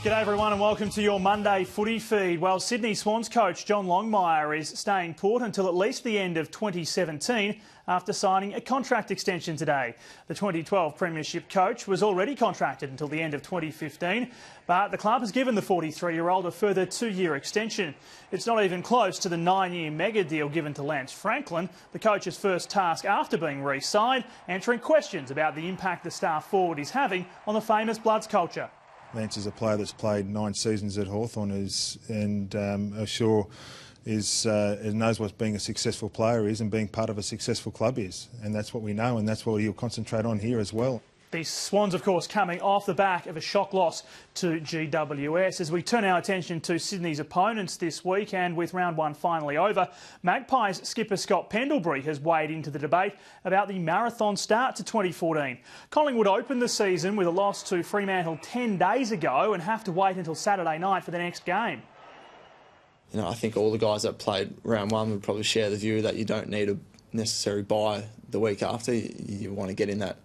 G'day everyone and welcome to your Monday footy feed. Well, Sydney Swans coach John Longmire is staying put until at least the end of 2017 after signing a contract extension today. The 2012 Premiership coach was already contracted until the end of 2015, but the club has given the 43-year-old a further 2-year extension. It's not even close to the 9-year mega deal given to Lance Franklin, the coach's first task after being re-signed, answering questions about the impact the star forward is having on the famous Bloods culture. Lance is a player that's played 9 seasons at Hawthorn knows what being a successful player is and being part of a successful club is. And that's what we know, and that's what he'll concentrate on here as well. The Swans, of course, coming off the back of a shock loss to GWS. As we turn our attention to Sydney's opponents this week, and with round 1 finally over, Magpies skipper Scott Pendlebury has weighed into the debate about the marathon start to 2014. Collingwood opened the season with a loss to Fremantle 10 days ago and have to wait until Saturday night for the next game. You know, I think all the guys that played round 1 would probably share the view that you don't need a necessary bye the week after. You want to get in that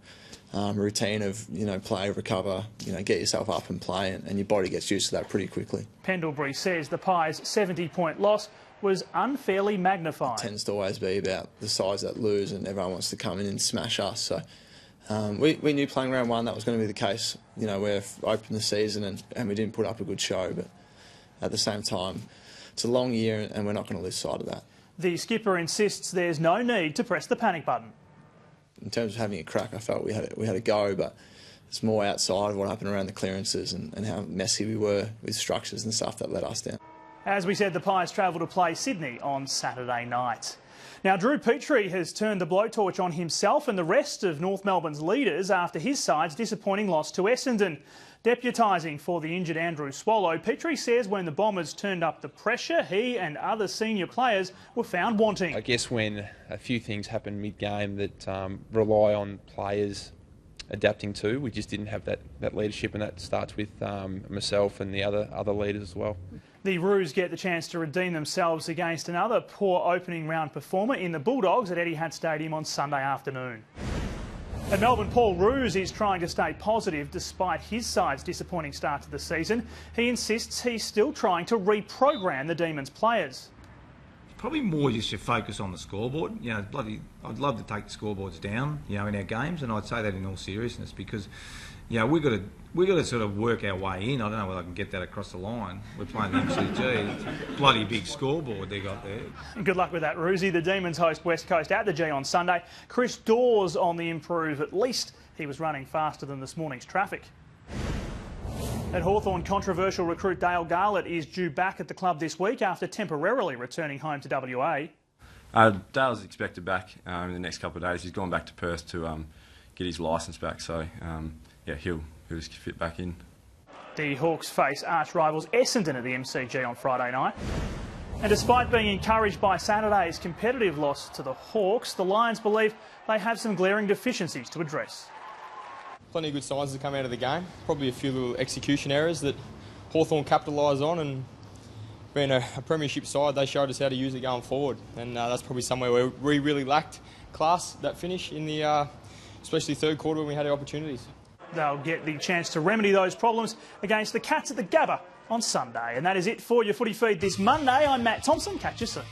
routine of, play, recover, get yourself up and play, and your body gets used to that pretty quickly. Pendlebury says the Pies' 70-point loss was unfairly magnified. It tends to always be about the sides that lose, and everyone wants to come in and smash us. So we knew playing round 1 that was going to be the case. We opened the season and we didn't put up a good show, but at the same time, it's a long year and we're not going to lose sight of that. The skipper insists there's no need to press the panic button. In terms of having a crack, I felt we had a go, but it's more outside of what happened around the clearances and how messy we were with structures and stuff that let us down. As we said, the Pies travel to play Sydney on Saturday night. Now, Drew Petrie has turned the blowtorch on himself and the rest of North Melbourne's leaders after his side's disappointing loss to Essendon. Deputising for the injured Andrew Swallow, Petrie says when the Bombers turned up the pressure, he and other senior players were found wanting. I guess when a few things happen mid-game that rely on players adapting to, we just didn't have that leadership, and that starts with myself and the other leaders as well. The Roos get the chance to redeem themselves against another poor opening round performer in the Bulldogs at Etihad Stadium on Sunday afternoon. At Melbourne, Paul Roos is trying to stay positive despite his side's disappointing start to the season. He insists he's still trying to reprogram the Demons players. Probably more just to focus on the scoreboard. I'd love to take the scoreboards down, in our games, and I'd say that in all seriousness because, we've got to sort of work our way in. I don't know whether I can get that across the line. We're playing the MCG. It's a bloody big scoreboard they got there. Good luck with that, Roosie. The Demons host West Coast at the G on Sunday. Chris Dawes on the improve. At least he was running faster than this morning's traffic. At Hawthorn, controversial recruit Dale Garlett is due back at the club this week after temporarily returning home to WA. Dale's expected back in the next couple of days. He's gone back to Perth to get his licence back, so he'll just fit back in. The Hawks face arch rivals Essendon at the MCG on Friday night. And despite being encouraged by Saturday's competitive loss to the Hawks, the Lions believe they have some glaring deficiencies to address. Plenty of good signs to come out of the game. Probably a few little execution errors that Hawthorn capitalised on, and being a premiership side, they showed us how to use it going forward. And that's probably somewhere where we really lacked class, that finish in the especially third quarter when we had our opportunities. They'll get the chance to remedy those problems against the Cats at the Gabba on Sunday. And that is it for your footy feed this Monday. I'm Matt Thompson. Catch you soon.